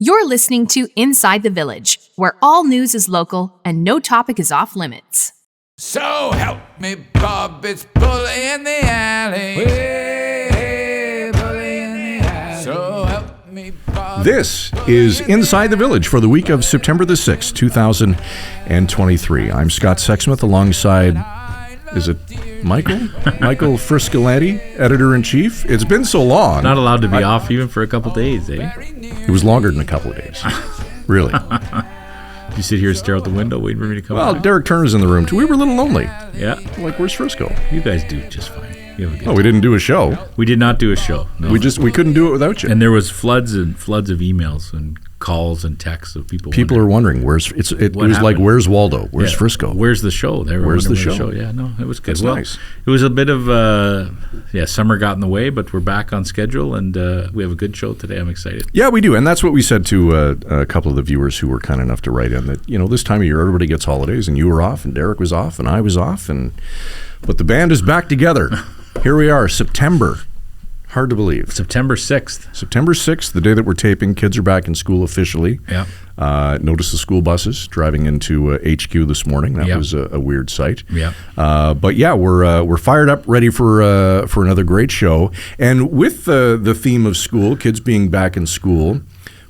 You're listening to Inside the Village, where all news is local and no topic is off limits. So help me, Bob, it's bully in the alley. Hey, bully in the alley. So help me, Bob. This is Inside the Village for the week of September the 6th, 2023. I'm Scott Sexsmith alongside, is it Michael? Michael Friscoletti, editor-in-chief. It's been so long. Not allowed to be off even for a couple days, eh? It was longer than a couple of days. Really. You sit here and stare out the window waiting for me to come Well, back? Derek Turner's in the room, too. We were a little lonely. Yeah. Like, where's Frisco? You guys do just fine. You have a good Oh, we didn't do a show. We did not do a show. No. We couldn't do it without you. And there was floods of emails and calls and texts of people. People are wondering it was happened? like, where's Waldo? Where's Frisco? Where's the show? Where's the show? Yeah, no, it was good. That's nice. It was a bit of summer got in the way, but we're back on schedule and we have a good show today. I'm excited. Yeah, we do, and that's what we said to a couple of the viewers who were kind enough to write in that this time of year everybody gets holidays, and you were off, and Derek was off, and I was off, but the band is back together. Here we are, September. Hard to believe. September 6th. September 6th, the day that we're taping. Kids are back in school officially. Yeah. Noticed the school buses driving into HQ this morning. That was a weird sight. Yeah. But yeah, we're fired up, ready for another great show. And with the theme of school, kids being back in school,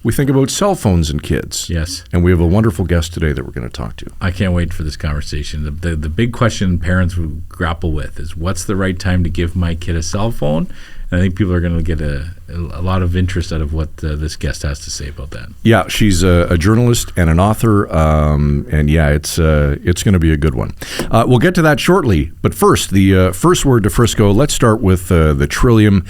we think about cell phones and kids. Yes. And we have a wonderful guest today that we're going to talk to. I can't wait for this conversation. The big question parents would grapple with is, what's the right time to give my kid a cell phone? And I think people are going to get a lot of interest out of what this guest has to say about that. Yeah, she's a journalist and an author, and yeah, it's going to be a good one. We'll get to that shortly, but first, the first word to Frisco. Let's start with the Trillium.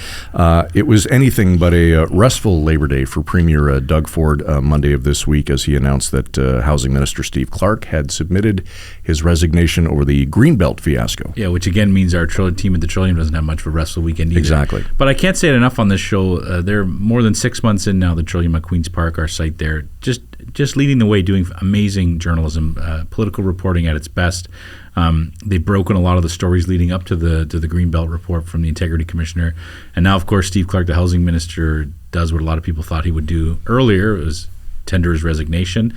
It was anything but a restful Labor Day for Premier Doug Ford Monday of this week, as he announced that Housing Minister Steve Clark had submitted his resignation over the Greenbelt fiasco. Yeah, which again means our team at the Trillium doesn't have much of a restful weekend either. Exactly. But I can't say it enough on this show. They're more than 6 months in now, the Trillium at Queen's Park, our site there, just leading the way, doing amazing journalism, political reporting at its best. They've broken a lot of the stories leading up to the Greenbelt report from the Integrity Commissioner. And now, of course, Steve Clark, the Housing Minister, does what a lot of people thought he would do earlier. It was tender his resignation.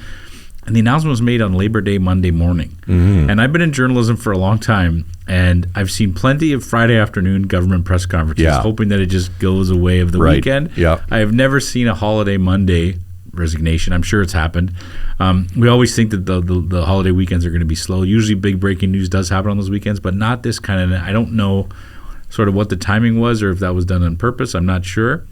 And the announcement was made on Labor Day Monday morning. Mm-hmm. And I've been in journalism for a long time, and I've seen plenty of Friday afternoon government press conferences, hoping that it just goes away of the weekend. Yeah. I have never seen a holiday Monday resignation. I'm sure it's happened. We always think that the holiday weekends are going to be slow. Usually big breaking news does happen on those weekends, but not this kind of. I don't know sort of what the timing was or if that was done on purpose. I'm not sure.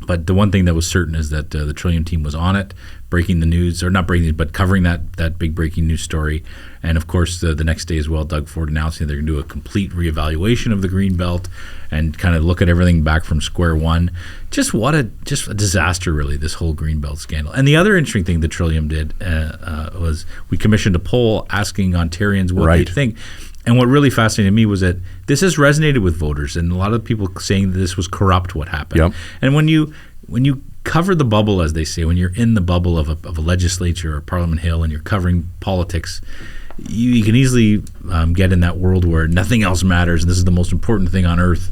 But the one thing that was certain is that the Trillium team was on it, breaking the news, or not breaking it, but covering that big breaking news story. And, of course, the next day as well, Doug Ford announcing they're going to do a complete reevaluation of the Greenbelt and kind of look at everything back from square one. Just a disaster, really, this whole Greenbelt scandal. And the other interesting thing the Trillium did was we commissioned a poll asking Ontarians what they think. And what really fascinated me was that this has resonated with voters, and a lot of people saying that this was corrupt what happened. Yep. And when you cover the bubble, as they say, when you're in the bubble of a legislature or Parliament Hill and you're covering politics, you can easily get in that world where nothing else matters and this is the most important thing on earth.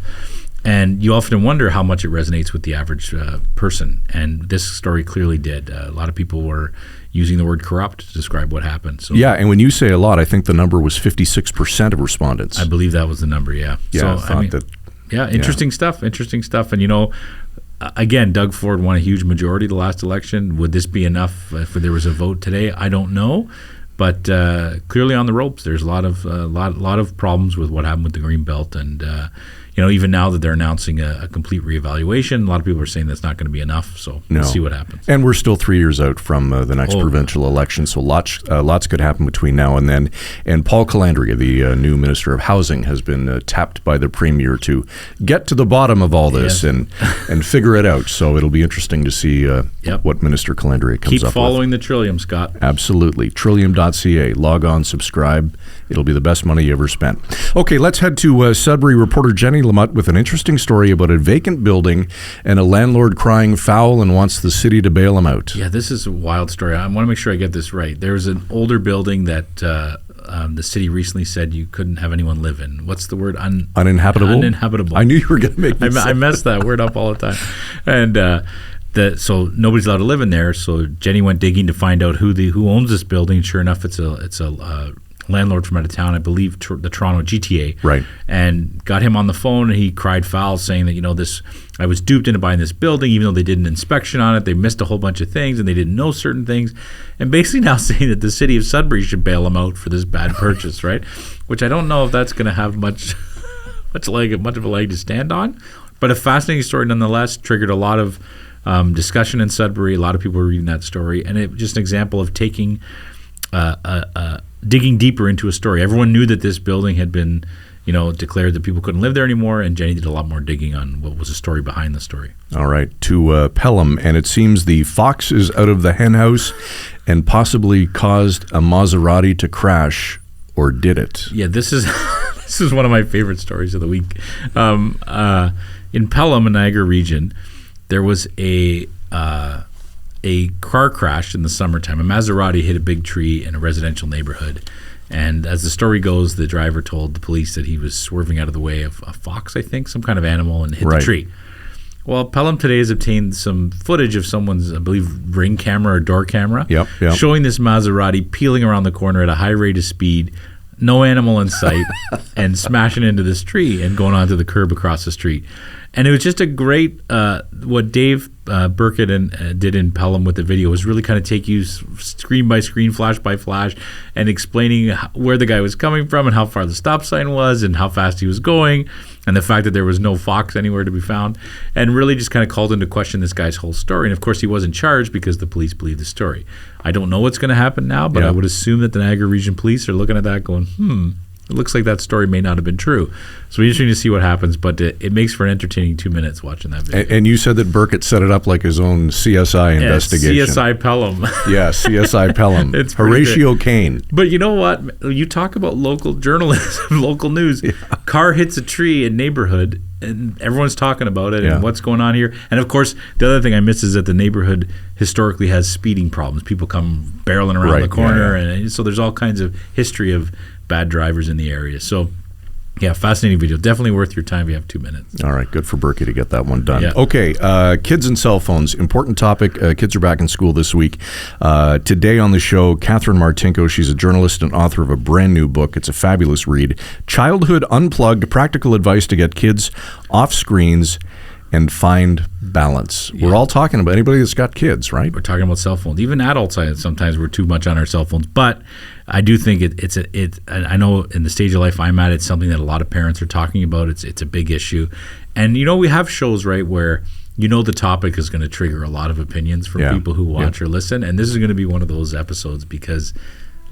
And you often wonder how much it resonates with the average person. And this story clearly did. A lot of people were using the word corrupt to describe what happened. So, yeah, and when you say a lot, I think the number was 56% of respondents. I believe that was the number, yeah. Yeah, so, interesting stuff. And, again, Doug Ford won a huge majority the last election. Would this be enough if there was a vote today? I don't know. But clearly on the ropes, there's a lot of problems with what happened with the Greenbelt. And, even now that they're announcing a complete reevaluation, a lot of people are saying that's not going to be enough. So we'll see what happens. And we're still 3 years out from the next provincial election, so lots could happen between now and then. And Paul Calandria, the new Minister of Housing, has been tapped by the Premier to get to the bottom of all this and figure it out. So it'll be interesting to see what Minister Calandria comes up with. Keep following the Trillium, Scott. Absolutely. Trillium.ca. Log on, subscribe. It'll be the best money you ever spent. Okay, let's head to Sudbury reporter Jenny Lamott with an interesting story about a vacant building and a landlord crying foul and wants the city to bail him out. Yeah, this is a wild story. I want to make sure I get this right. There's an older building that the city recently said you couldn't have anyone live in. What's the word? Uninhabitable? Uninhabitable. I knew you were going to make me say I mess that word up all the time. And So nobody's allowed to live in there. So Jenny went digging to find out who owns this building. Sure enough, it's a landlord from out of town, I believe the Toronto GTA. Right. And got him on the phone, and he cried foul, saying that, I was duped into buying this building, even though they did an inspection on it. They missed a whole bunch of things, and they didn't know certain things. And basically now saying that the city of Sudbury should bail him out for this bad purchase, right? Which I don't know if that's going to have much of a leg to stand on. But a fascinating story nonetheless, triggered a lot of discussion in Sudbury. A lot of people were reading that story, and it just an example of taking digging deeper into a story. Everyone knew that this building had been, declared that people couldn't live there anymore, and Jenny did a lot more digging on what was the story behind the story. All right, to Pelham, and it seems the fox is out of the hen house and possibly caused a Maserati to crash, or did it? Yeah, this is this is one of my favorite stories of the week. In Pelham, in Niagara region, there was a car crash in the summertime. A Maserati hit a big tree in a residential neighborhood. And as the story goes, the driver told the police that he was swerving out of the way of a fox, I think, some kind of animal, and hit the tree. Well, Pelham today has obtained some footage of someone's, I believe, ring camera or door camera, showing this Maserati peeling around the corner at a high rate of speed, no animal in sight, and smashing into this tree and going onto the curb across the street. And it was just a great, what Dave Burkett did in Pelham with the video was really kind of take you screen by screen, flash by flash, and explaining where the guy was coming from and how far the stop sign was and how fast he was going, and the fact that there was no fox anywhere to be found, and really just kind of called into question this guy's whole story. And of course, he wasn't charged because the police believed the story. I don't know what's going to happen now, but I would assume that the Niagara Region Police are looking at that going, it looks like that story may not have been true. So it'll be interesting to see what happens, but it makes for an entertaining 2 minutes watching that video. And you said that Burkett set it up like his own CSI investigation. CSI Pelham. Yeah, CSI Pelham. It's Horatio Kane. But you know what? You talk about local journalism, local news. Yeah. Car hits a tree in neighborhood, and everyone's talking about it and what's going on here. And of course, the other thing I missed is that the neighborhood historically has speeding problems. People come barreling around the corner, and so there's all kinds of history of bad drivers in the area. So, yeah, fascinating video. Definitely worth your time if you have 2 minutes. All right, good for Berkey to get that one done. Yeah. Okay, kids and cell phones. Important topic. Kids are back in school this week. Today on the show, Katherine Martinko. She's a journalist and author of a brand new book. It's a fabulous read. Childhood Unplugged, Practical Advice to Get Kids Off Screens and Find Balance. Yeah. We're all talking about anybody that's got kids, right? We're talking about cell phones. Even adults, sometimes we're too much on our cell phones. But I do think I know in the stage of life I'm at, it's something that a lot of parents are talking about. It's a big issue. And, we have shows, right, where the topic is going to trigger a lot of opinions from people who watch or listen. And this is going to be one of those episodes because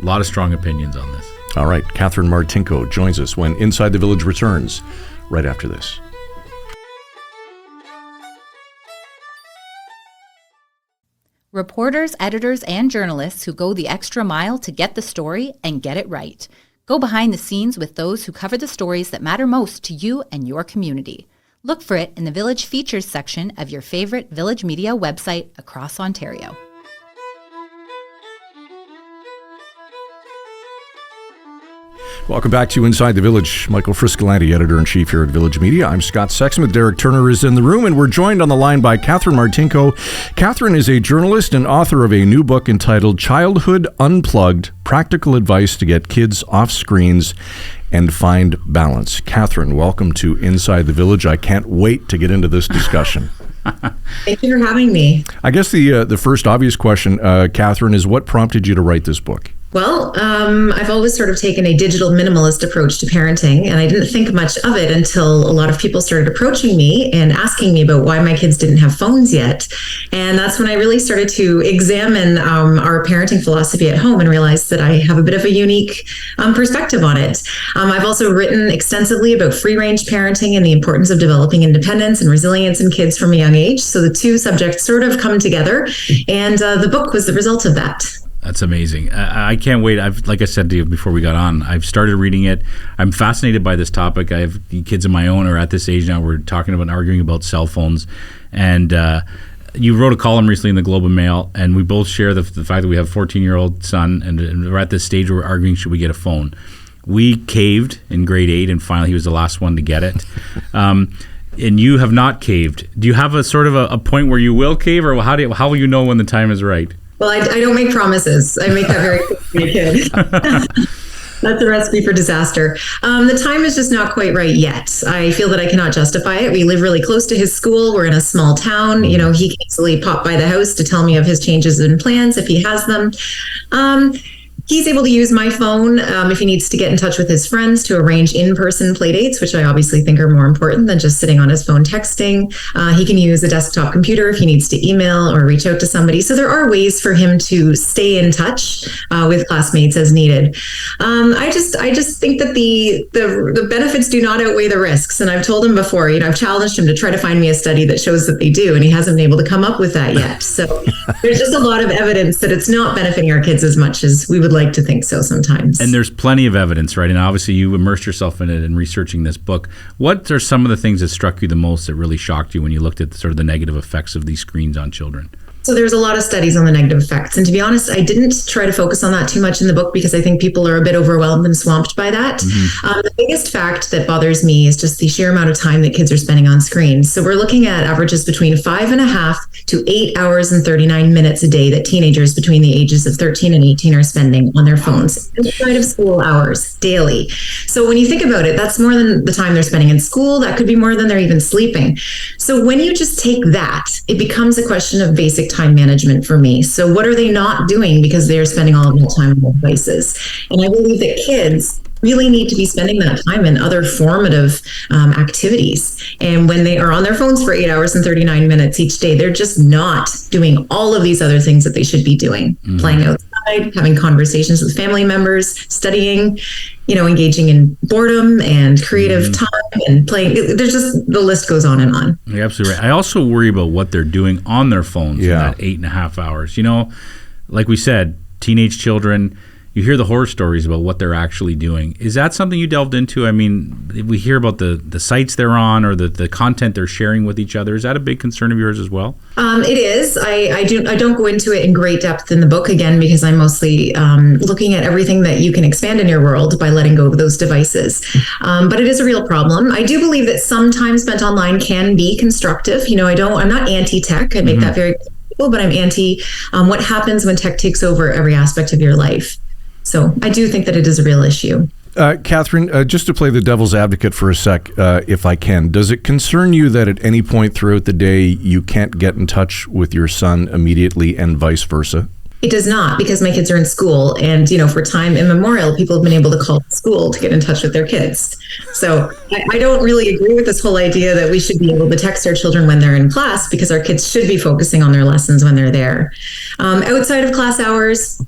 a lot of strong opinions on this. All right. Katherine Martinko joins us when Inside the Village returns right after this. Reporters, editors, and journalists who go the extra mile to get the story and get it right. Go behind the scenes with those who cover the stories that matter most to you and your community. Look for it in the Village Features section of your favorite Village Media website across Ontario. Welcome back to Inside the Village. Michael Friscolanti, editor-in-chief here at Village Media. I'm Scott Sexsmith. Derek Turner is in the room, and we're joined on the line by Katherine Martinko. Katherine is a journalist and author of a new book entitled Childhood Unplugged, Practical Advice to Get Kids Off Screens and Find Balance. Katherine, welcome to Inside the Village. I can't wait to get into this discussion. Thank you for having me. I guess the first obvious question, Katherine, is what prompted you to write this book? Well, I've always sort of taken a digital minimalist approach to parenting, and I didn't think much of it until a lot of people started approaching me and asking me about why my kids didn't have phones yet. And that's when I really started to examine our parenting philosophy at home and realized that I have a bit of a unique perspective on it. I've also written extensively about free-range parenting and the importance of developing independence and resilience in kids from a young age. So the two subjects sort of come together, and the book was the result of that. That's amazing. I can't wait. Like I said to you before we got on, I've started reading it. I'm fascinated by this topic. I have kids of my own, or at this age now, we're talking about arguing about cell phones. And you wrote a column recently in the Globe and Mail, and we both share the fact that we have a 14-year-old son, and we're at this stage where we're arguing, should we get a phone? We caved in grade 8, and finally he was the last one to get it. and you have not caved. Do you have a sort of a point where you will cave, or how will you know when the time is right? Well, I don't make promises. I make that very clear to my kid. That's a recipe for disaster. The time is just not quite right yet. I feel that I cannot justify it. We live really close to his school. We're in a small town. You know, he can easily pop by the house to tell me of his changes in plans if he has them. He's able to use my phone if he needs to get in touch with his friends to arrange in-person play dates, which I obviously think are more important than just sitting on his phone texting. He can use a desktop computer if he needs to email or reach out to somebody. So there are ways for him to stay in touch with classmates as needed. I just think that the benefits do not outweigh the risks. And I've told him before, you know, I've challenged him to try to find me a study that shows that they do, and he hasn't been able to come up with that yet. So there's just a lot of evidence that it's not benefiting our kids as much as we would like to think so sometimes. And there's plenty of evidence, right? And obviously you immersed yourself in it in researching this book. What are some of the things that struck you the most that really shocked you when you looked at sort of the negative effects of these screens on children? So there's a lot of studies on the negative effects. And to be honest, I didn't try to focus on that too much in the book because I think people are a bit overwhelmed and swamped by that. The biggest fact that bothers me is just the sheer amount of time that kids are spending on screens. So we're looking at averages between 5.5 to 8 hours and 39 minutes a day that teenagers between the ages of 13 and 18 are spending on their phones inside of school hours daily. So when you think about it, that's more than the time they're spending in school. That could be more than they're even sleeping. So when you just take that, it becomes a question of basic time management for me. So what are they not doing because they're spending all of that time on their devices? And I believe that kids really need to be spending that time in other formative activities. And when they are on their phones for 8 hours and 39 minutes each day, they're just not doing all of these other things that they should be doing. Playing outside, having conversations with family members, studying, you know, engaging in boredom and creative time and playing. There's just, the list goes on and on. You're absolutely right. I also worry about what they're doing on their phones in that 8.5 hours. You know, like we said, teenage children, you hear the horror stories about what they're actually doing. Is that something you delved into? I mean, we hear about the sites they're on or the content they're sharing with each other. Is that a big concern of yours as well? It is. I don't go into it in great depth in the book, again, because I'm mostly looking at everything that you can expand in your world by letting go of those devices. But it is a real problem. I do believe that some time spent online can be constructive. You know, I'm not anti-tech. I make that very clear, but I'm anti what happens when tech takes over every aspect of your life. So I do think that it is a real issue. Katherine, just to play the devil's advocate for a sec, if I can, does it concern you that at any point throughout the day you can't get in touch with your son immediately and vice versa? It does not, because my kids are in school, and you know, for time immemorial, people have been able to call school to get in touch with their kids. So I don't really agree with this whole idea that we should be able to text our children when they're in class, because our kids should be focusing on their lessons when they're there. Outside of class hours,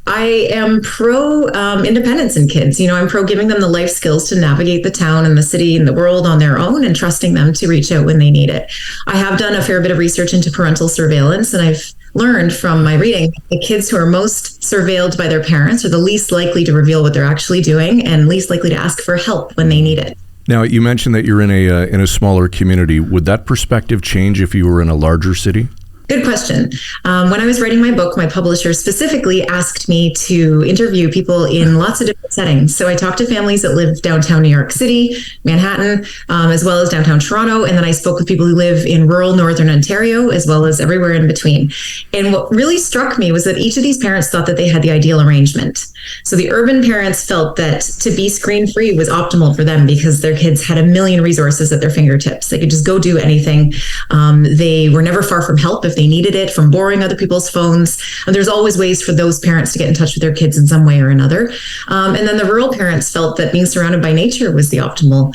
I am pro independence in kids. You know, I'm pro giving them the life skills to navigate the town and the city and the world on their own, and trusting them to reach out when they need it. I have done a fair bit of research into parental surveillance, and I've learned from my reading the kids who are most surveilled by their parents are the least likely to reveal what they're actually doing and least likely to ask for help when they need it. Now, you mentioned that you're in a smaller community. Would that perspective change if you were in a larger city? Good question. When I was writing my book, my publisher specifically asked me to interview people in lots of different settings. So I talked to families that live downtown New York City, Manhattan, as well as downtown Toronto. And then I spoke with people who live in rural Northern Ontario, as well as everywhere in between. And what really struck me was that each of these parents thought that they had the ideal arrangement. So the urban parents felt that to be screen-free was optimal for them because their kids had a million resources at their fingertips. They could just go do anything. They were never far from help if they needed it, from borrowing other people's phones. And there's always ways for those parents to get in touch with their kids in some way or another. And then the rural parents felt that being surrounded by nature was the optimal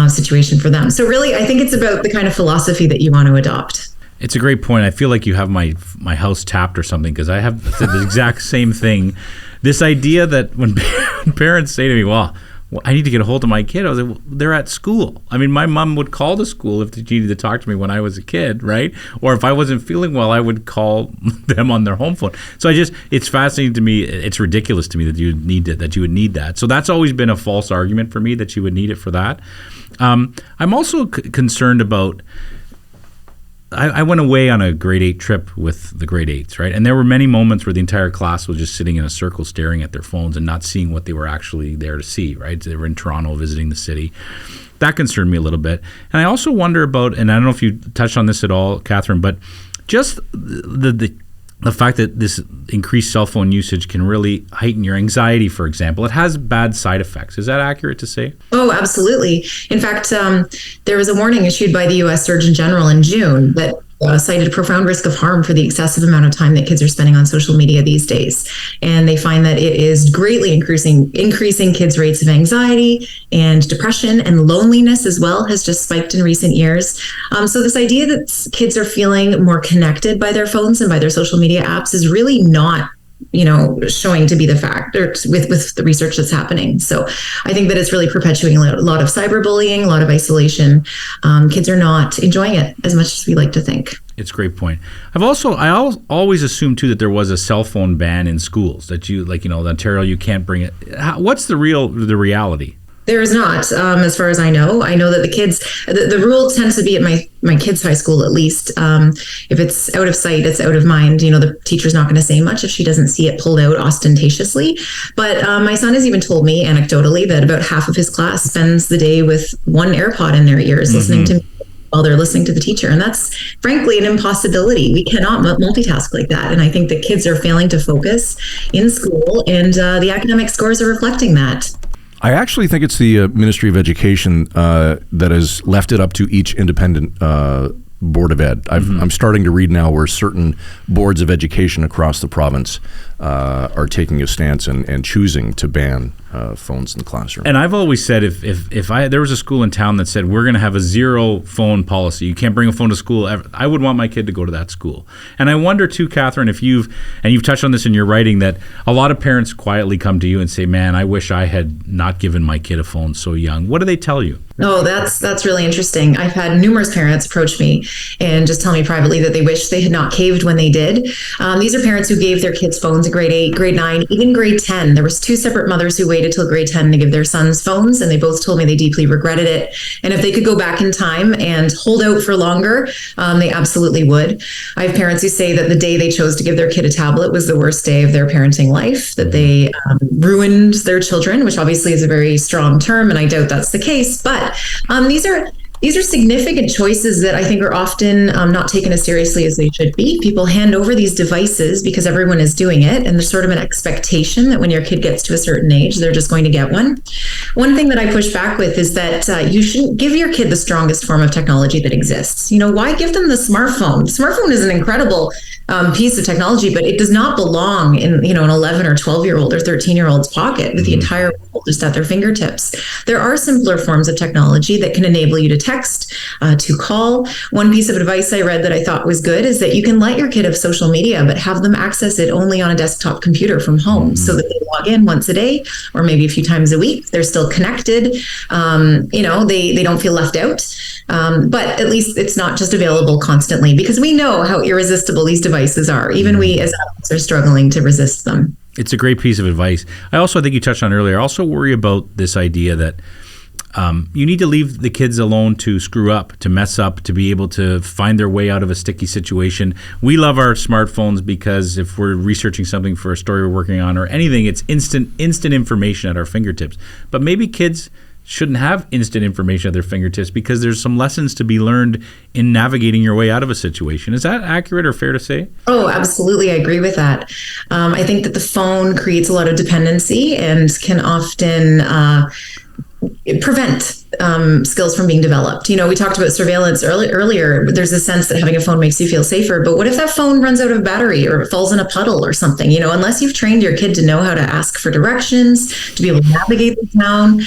situation for them. So really, I think it's about the kind of philosophy that you want to adopt. It's a great point. I feel like you have my house tapped or something, because I have the exact same thing. This idea that when parents say to me, well, I need to get a hold of my kid. I was like, well, they're at school. I mean, my mom would call the school if she needed to talk to me when I was a kid, right? Or if I wasn't feeling well, I would call them on their home phone. So it's fascinating to me. It's ridiculous to me that you would need that. So that's always been a false argument for me, that you would need it for that. I'm also concerned about, I went away on a grade 8 trip with the grade 8s, right? And there were many moments where the entire class was just sitting in a circle staring at their phones and not seeing what they were actually there to see, right? They were in Toronto visiting the city. that concerned me a little bit. And I also wonder about, and I don't know if you touched on this at all, Catherine, but just the fact that this increased cell phone usage can really heighten your anxiety, for example. It has bad side effects. Is that accurate to say? Oh, absolutely. In fact, there was a warning issued by the U.S. Surgeon General in June that cited a profound risk of harm for the excessive amount of time that kids are spending on social media these days. And they find that it is greatly increasing kids' rates of anxiety and depression, and loneliness as well has just spiked in recent years. So this idea that kids are feeling more connected by their phones and by their social media apps is really not showing to be the fact, or with the research that's happening. So I think that it's really perpetuating a lot of cyberbullying, a lot of isolation. Kids are not enjoying it as much as we like to think. It's a great point. I always assumed too that there was a cell phone ban in schools, that Ontario, you can't bring it. What's the reality? There is not, as far as I know. I know that the kids, the rule tends to be at my kids' high school, at least. If it's out of sight, it's out of mind. The teacher's not going to say much if she doesn't see it pulled out ostentatiously. But my son has even told me anecdotally that about half of his class spends the day with one AirPod in their ears, listening to me while they're listening to the teacher. And that's frankly an impossibility. We cannot multitask like that. And I think that kids are failing to focus in school, and the academic scores are reflecting that. I actually think it's the Ministry of Education that has left it up to each independent Board of Ed. I'm starting to read now where certain boards of education across the province are taking a stance and choosing to ban phones in the classroom. And I've always said if there was a school in town that said we're going to have a zero phone policy, you can't bring a phone to school ever, I would want my kid to go to that school. And I wonder too, Catherine, if you've touched on this in your writing, that a lot of parents quietly come to you and say, man, I wish I had not given my kid a phone so young. What do they tell you? Oh, that's really interesting. I've had numerous parents approach me and just tell me privately that they wish they had not caved when they did. These are parents who gave their kids phones in grade 8, grade 9, even grade 10. There was 2 separate mothers who waited till grade 10 to give their sons phones, and they both told me they deeply regretted it. And if they could go back in time and hold out for longer, they absolutely would. I have parents who say that the day they chose to give their kid a tablet was the worst day of their parenting life, that they ruined their children, which obviously is a very strong term, and I doubt that's the case. But these are significant choices that I think are often not taken as seriously as they should be. People hand over these devices because everyone is doing it, and there's sort of an expectation that when your kid gets to a certain age, they're just going to get one. One thing that I push back with is that you shouldn't give your kid the strongest form of technology that exists. Why give them the smartphone? The smartphone is an incredible piece of technology, but it does not belong in an 11 or 12-year-old or 13-year-old's pocket with the entire world just at their fingertips. There are simpler forms of technology that can enable you to text, to call. One piece of advice I read that I thought was good is that you can let your kid have social media, but have them access it only on a desktop computer from home, so that they log in once a day or maybe a few times a week. They're still connected. They don't feel left out. But at least it's not just available constantly, because we know how irresistible these devices are. Even we as adults are struggling to resist them. It's a great piece of advice. I think you touched on earlier, I also worry about this idea that you need to leave the kids alone to screw up, to mess up, to be able to find their way out of a sticky situation. We love our smartphones because if we're researching something for a story we're working on or anything, it's instant information at our fingertips. But maybe kids shouldn't have instant information at their fingertips because there's some lessons to be learned in navigating your way out of a situation. Is that accurate or fair to say? Oh, absolutely. I agree with that. I think that the phone creates a lot of dependency and can often prevent skills from being developed. We talked about surveillance earlier. There's a sense that having a phone makes you feel safer, but what if that phone runs out of battery or falls in a puddle or something? Unless you've trained your kid to know how to ask for directions, to be able to navigate the town,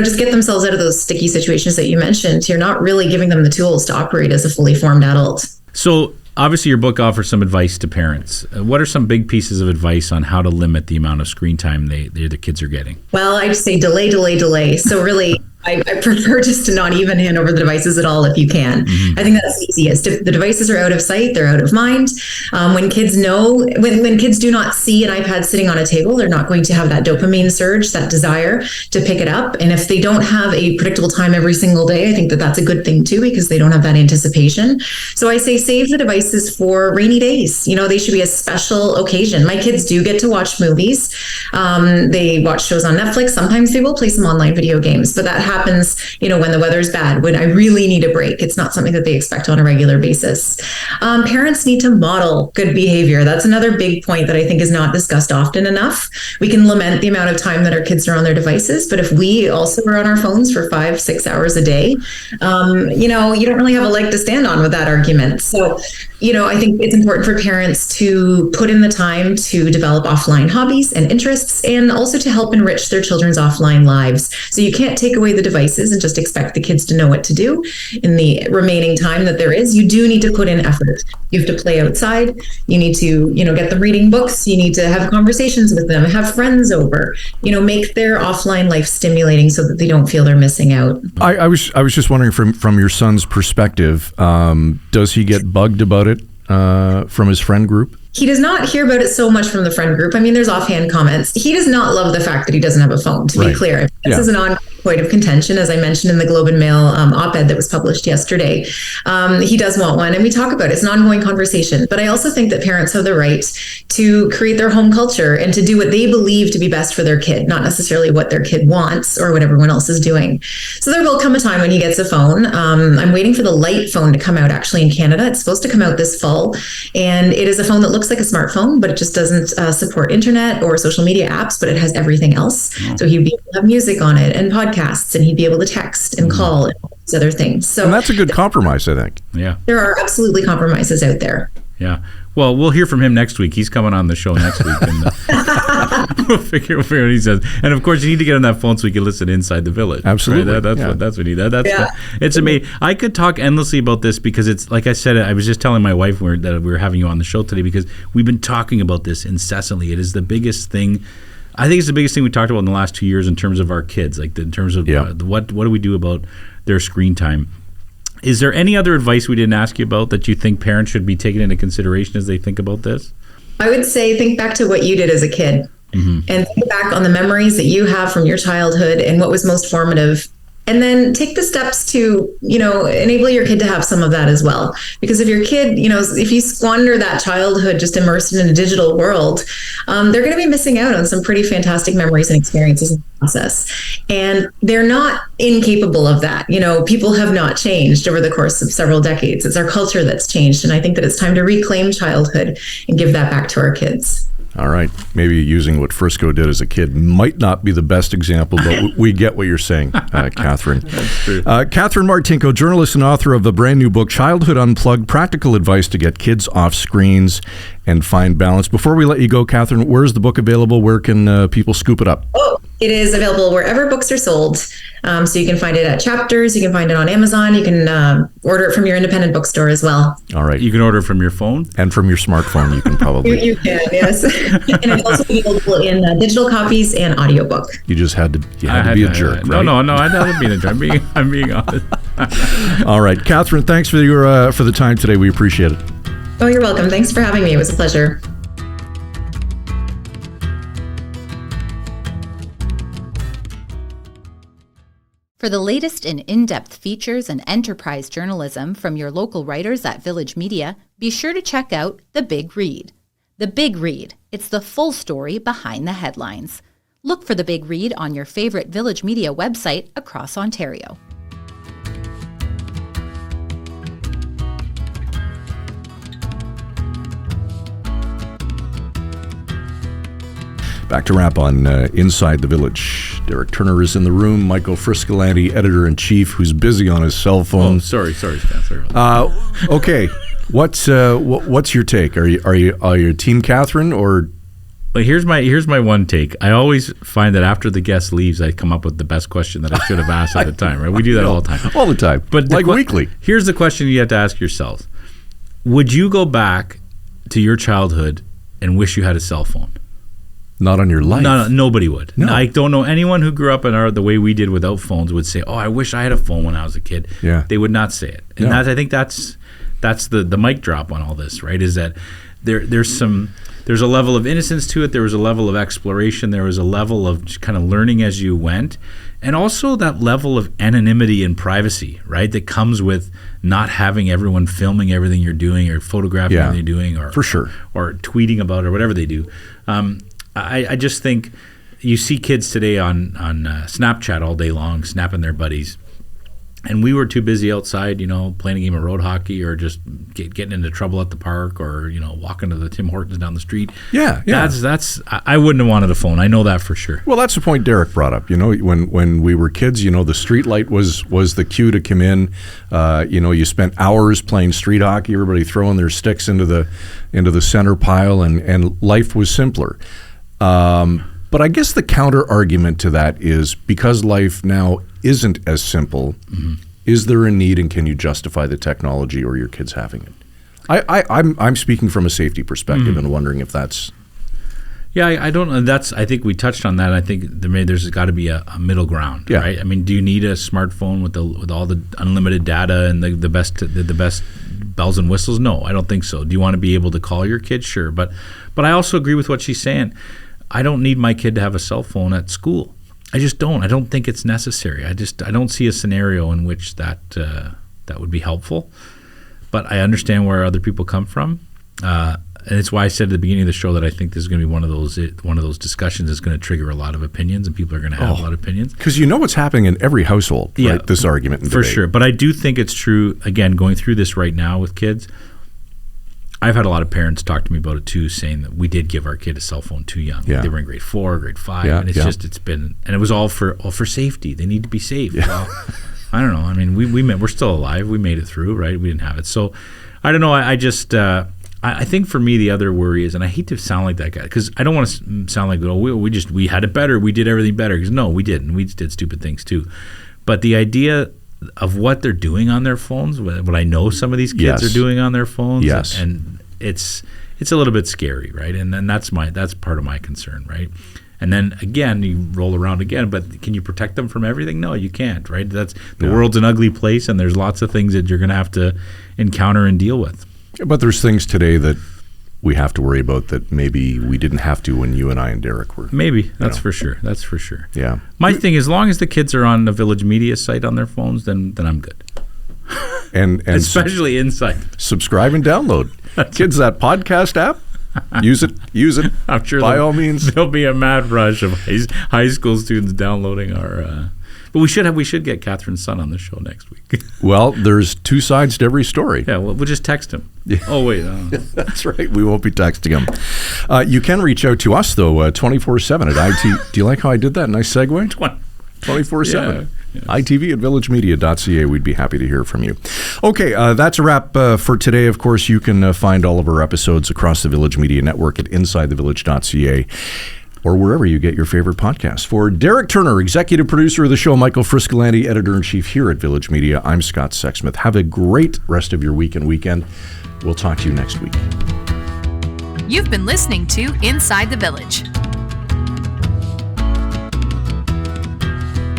just get themselves out of those sticky situations that you mentioned, you're not really giving them the tools to operate as a fully formed adult. So obviously your book offers some advice to parents. What are some big pieces of advice on how to limit the amount of screen time the kids are getting? Well, I'd say delay. So really, I prefer just to not even hand over the devices at all if you can. I think that's the easiest. If the devices are out of sight, they're out of mind. When kids when kids do not see an iPad sitting on a table, they're not going to have that dopamine surge, that desire to pick it up. And if they don't have a predictable time every single day, I think that that's a good thing too, because they don't have that anticipation. So I say save the devices for rainy days. They should be a special occasion. My kids do get to watch movies. They watch shows on Netflix. Sometimes they will play some online video games, but that happens, when the weather's bad, when I really need a break. It's not something that they expect on a regular basis. Parents need to model good behavior. That's another big point that I think is not discussed often enough. We can lament the amount of time that our kids are on their devices, but if we also are on our phones for 5-6 hours a day, you don't really have a leg to stand on with that argument. So, I think it's important for parents to put in the time to develop offline hobbies and interests, and also to help enrich their children's offline lives. So you can't take away the devices and just expect the kids to know what to do in the remaining time that there is. You do need to put in effort. You have to play outside. You need to, get them reading books. You need to have conversations with them, have friends over, make their offline life stimulating so that they don't feel they're missing out. I was just wondering from your son's perspective, does he get bugged about it from his friend group? He does not hear about it so much from the friend group. I mean, there's offhand comments. He does not love the fact that he doesn't have a phone, to be clear. This is an ongoing point of contention, as I mentioned in the Globe and Mail op-ed that was published yesterday. He does want one, and we talk about it. It's an ongoing conversation. But I also think that parents have the right to create their home culture and to do what they believe to be best for their kid, not necessarily what their kid wants or what everyone else is doing. So there will come a time when he gets a phone. I'm waiting for the Lite phone to come out, actually, in Canada. It's supposed to come out this fall, and it is a phone that looks like a smartphone, but it just doesn't support internet or social media apps, but it has everything else. So he'd be able to have music on it and podcasts, and he'd be able to text and call and all these other things. So and that's a good compromise, I think. Yeah. There are absolutely compromises out there. Yeah. Well, we'll hear from him next week. He's coming on the show next week, and we'll figure what he says. And of course, you need to get on that phone so we can listen Inside the Village. Absolutely, right? That's what we need. It's amazing. I could talk endlessly about this because it's like I said. I was just telling my wife that we were having you on the show today because we've been talking about this incessantly. It is the biggest thing. I think it's the biggest thing we talked about in the last 2 years in terms of our kids, like in terms of what do we do about their screen time. Is there any other advice we didn't ask you about that you think parents should be taking into consideration as they think about this? I would say think back to what you did as a kid and think back on the memories that you have from your childhood and what was most formative. And then take the steps to, enable your kid to have some of that as well. Because if your kid, if you squander that childhood just immersed in a digital world, they're going to be missing out on some pretty fantastic memories and experiences in the process. And they're not incapable of that. People have not changed over the course of several decades. It's our culture that's changed. And I think that it's time to reclaim childhood and give that back to our kids. All right. Maybe using what Frisco did as a kid might not be the best example, but we get what you're saying, Katherine. That's true. Katherine Martinko, journalist and author of the brand new book, Childhood Unplugged, Practical Advice to Get Kids Off Screens and Find Balance. Before we let you go, Katherine, where's the book available? Where can people scoop it up? Oh, it is available wherever books are sold. So you can find it at Chapters. You can find it on Amazon. You can order it from your independent bookstore as well. All right. You can order it from your phone? And from your smartphone, you can probably. You can, yes. And it's also available in digital copies and audiobook. You just had to be a jerk, right? No, I haven't been a jerk. I'm being honest. All right. Katherine, thanks for the time today. We appreciate it. Oh, you're welcome. Thanks for having me. It was a pleasure. For the latest in in-depth features and enterprise journalism from your local writers at Village Media, be sure to check out The Big Read. The Big Read. It's the full story behind the headlines. Look for The Big Read on your favorite Village Media website across Ontario. Back to wrap on Inside the Village. Derek Turner is in the room. Michael Friscolanti, editor-in-chief, who's busy on his cell phone. Oh, sorry, Scott. Sorry about that. Okay, what's your take? Are you Team Katherine or? Well, here's my one take. I always find that after the guest leaves, I come up with the best question that I should have asked at the time. Right? We do that all the time. All the time, but weekly. Here's the question you have to ask yourselves: would you go back to your childhood and wish you had a cell phone? Not on your life. No, nobody would. No. I don't know anyone who grew up in the way we did without phones would say, "Oh, I wish I had a phone when I was a kid." Yeah. They would not say it. And I think that's the mic drop on all this, right? Is that there's a level of innocence to it. There was a level of exploration. There was a level of just kind of learning as you went, and also that level of anonymity and privacy, right? That comes with not having everyone filming everything you're doing or photographing everything you're doing, or for sure, or tweeting about it or whatever they do. I just think, you see kids today on Snapchat all day long, snapping their buddies. And we were too busy outside, playing a game of road hockey or just getting into trouble at the park or, walking to the Tim Hortons down the street. Yeah. I wouldn't have wanted a phone. I know that for sure. Well, that's the point Derek brought up. When we were kids, the street light was the cue to come in. You spent hours playing street hockey, everybody throwing their sticks into the center pile, and life was simpler. But I guess the counter argument to that is because life now isn't as simple, is there a need and can you justify the technology or your kids having it? I'm speaking from a safety perspective and wondering if that's... Yeah, I don't know. I think we touched on that. I think there's got to be a middle ground, right? I mean, do you need a smartphone with all the unlimited data and the best bells and whistles? No, I don't think so. Do you want to be able to call your kid? Sure, but I also agree with what she's saying. I don't need my kid to have a cell phone at school. I just don't. I don't think it's necessary. I don't see a scenario in which that would be helpful. But I understand where other people come from, and it's why I said at the beginning of the show that I think this is going to be one of those discussions that's going to trigger a lot of opinions, and people are going to have a lot of opinions. Because what's happening in every household, right? This argument and debate. For sure. But I do think it's true. Again, going through this right now with kids, I've had a lot of parents talk to me about it too, saying that we did give our kid a cell phone too young. Yeah. They were in grade 4, grade 5, and it was all for safety. They need to be safe. Yeah. Well, I don't know. I mean, we're still alive. We made it through, right? We didn't have it. So I don't know. I think for me the other worry is, and I hate to sound like that guy because I don't want to sound like we had it better. We did everything better. Because no, we didn't. We did stupid things too. But the idea of what they're doing on their phones, what I know some of these kids are doing on their phones, and it's a little bit scary, right? And then that's part of my concern, right? And then again, you roll around again, but can you protect them from everything? No, you can't, right? The world's an ugly place, and there's lots of things that you're going to have to encounter and deal with. But there's things today that we have to worry about that maybe we didn't have to when you and I and Derek were. Maybe. That's for sure. That's for sure. Yeah. My thing, as long as the kids are on the Village Media site on their phones, then I'm good. And especially inside. Subscribe and download. Kids, that podcast app, use it. I'm sure by all means. There'll be a mad rush of high school students downloading our... But we should get Catherine's son on the show next week. Well, there's two sides to every story. Yeah, we'll just text him. Yeah. Oh, wait. That's right. We won't be texting him. You can reach out to us, though, 24/7 at IT. Do you like how I did that? Nice segue? 24/7. Yeah. Yes. ITV at villagemedia.ca. We'd be happy to hear from you. Okay, that's a wrap for today. Of course, you can find all of our episodes across the Village Media Network at insidethevillage.ca. or wherever you get your favorite podcasts. For Derek Turner, executive producer of the show, Michael Friscolanti, editor-in-chief here at Village Media, I'm Scott Sexsmith. Have a great rest of your week and weekend. We'll talk to you next week. You've been listening to Inside the Village.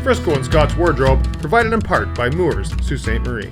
Frisco and Scott's Wardrobe, provided in part by Moores, Sault Ste. Marie.